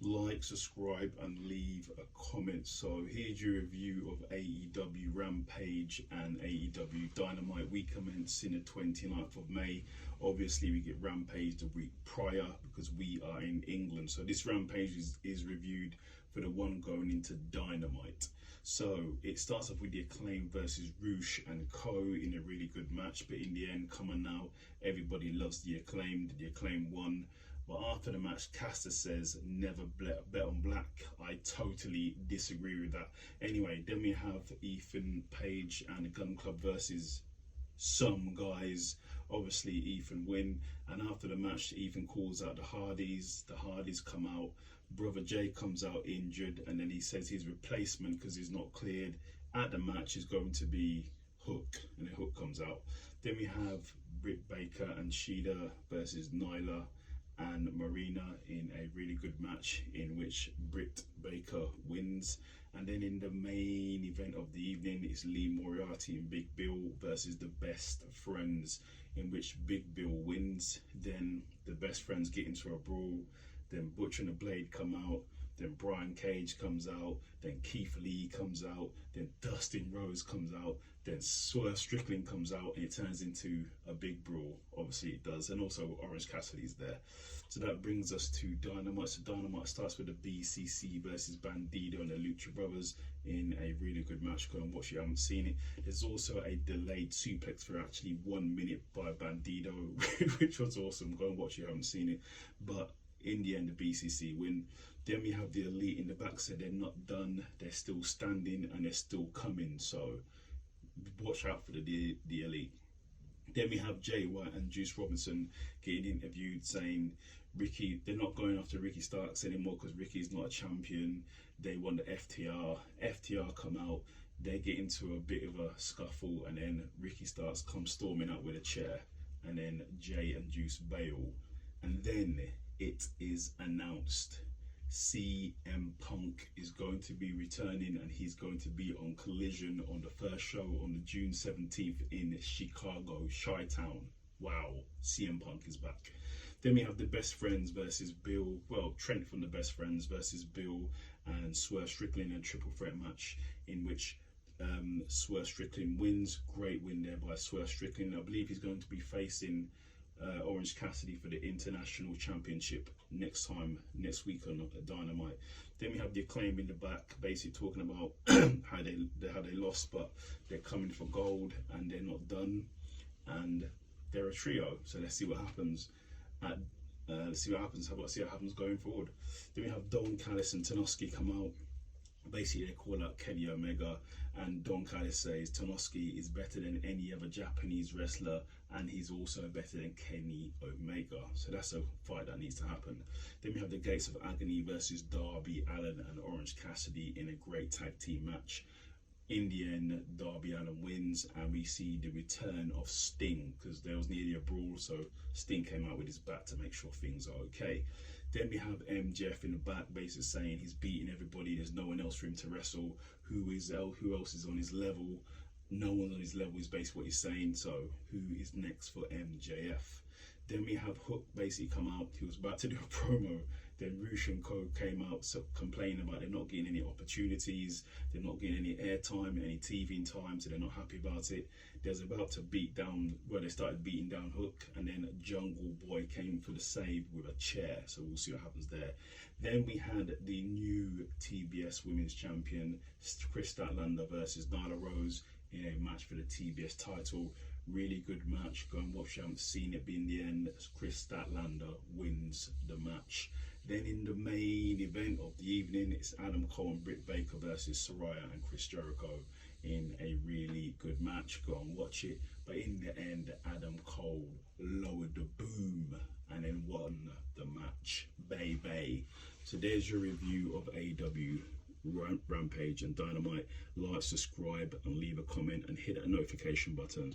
like, subscribe and leave a comment. So here's your review of AEW Rampage and AEW Dynamite. We commence in the 29th of May. Obviously we get Rampage the week prior because we are in England. So this Rampage is reviewed for the one going into Dynamite. So it starts off with the Acclaim versus Roosh and Co in a really good match, but in the end, come on now, everybody loves the Acclaim. The Acclaim won. But after the match, Caster says, never bet on black. I totally disagree with that. Anyway, then we have Ethan Page and the Gun Club versus some guys. Obviously, Ethan win. And after the match, Ethan calls out the Hardys. The Hardys come out. Brother Jay comes out injured. And then he says his replacement, because he's not cleared at the match, is going to be Hook. And then Hook comes out. Then we have Britt Baker and Shida versus Nyla and Marina in a really good match in which Britt Baker wins. And then in the main event of the evening, it's Lee Moriarty and Big Bill versus the Best Friends, in which Big Bill wins. Then the Best Friends get into a brawl. Then Butcher and the Blade come out. Then Brian Cage comes out. Then Keith Lee comes out. Then Dustin Rhodes comes out. Then Swerve Strickland comes out, and it turns into a big brawl. Obviously it does. And also Orange Cassidy's there. So that brings us to Dynamite. So Dynamite starts with the BCC versus Bandido and the Lucha Brothers in a really good match. Go and watch it, you haven't seen it. There's also a delayed suplex for actually 1 minute by Bandido, which was awesome. Go and watch it, you haven't seen it. But in the end, the BCC win. Then we have the Elite in the back, so they're not done. They're still standing and they're still coming. So watch out for the Elite. Then we have Jay White and Juice Robinson getting interviewed saying Ricky, they're not going after Ricky Starks anymore because Ricky's not a champion. They want the FTR. FTR come out, they get into a bit of a scuffle, and then Ricky Starks comes storming out with a chair, and then Jay and Juice bail. And then it is announced cmpunk is going to be returning, and he's going to be on Collision on the first show on the June 17th in Chicago, Chi-Town. Wow, cmpunk is back. Then we have the Best Friends versus Bill, well, Trent from the Best Friends versus Bill and Swerve Strickland in a triple threat match in which Swerve Strickland wins. Great win there by Swerve Strickland. I believe he's going to be facing Orange Cassidy for the International Championship next week on Dynamite. Then we have the Acclaim in the back, basically talking about how they lost, but they're coming for gold and they're not done, and they're a trio. So let's see what happens. Let's see what happens going forward. Then we have Don Callis and Tanoski come out. Basically, they call out Kenny Omega, and Don Callis says Tanoski is better than any other Japanese wrestler, and he's also better than Kenny Omega. So that's a fight that needs to happen. Then we have the Gates of Agony versus Darby Allin and Orange Cassidy in a great tag team match. In the end, Darby Allin wins, and we see the return of Sting, because there was nearly a brawl, so Sting came out with his bat to make sure things are okay. Then we have MJF in the back, basically saying he's beating everybody, there's no one else for him to wrestle. Who else is on his level? No one on his level is basically what he's saying, so who is next for MJF? Then we have Hook basically come out. He was about to do a promo. Then Roosh and Co came out complaining about they're not getting any opportunities, they're not getting any airtime, any TV time, so they're not happy about it. They started beating down Hook, and then Jungle Boy came for the save with a chair, so we'll see what happens there. Then we had the new TBS Women's Champion, Chris Statlander versus Nyla Rose in a match for the TBS title. Really good match. Go and watch. You haven't seen it, but in the end, Chris Statlander wins the match. Then in the main event of the evening, it's Adam Cole and Britt Baker versus Saraya and Chris Jericho in a really good match. Go and watch it. But in the end, Adam Cole lowered the boom and then won the match. Baby. So there's your review of AEW Rampage and Dynamite. Like, subscribe and leave a comment and hit that notification button.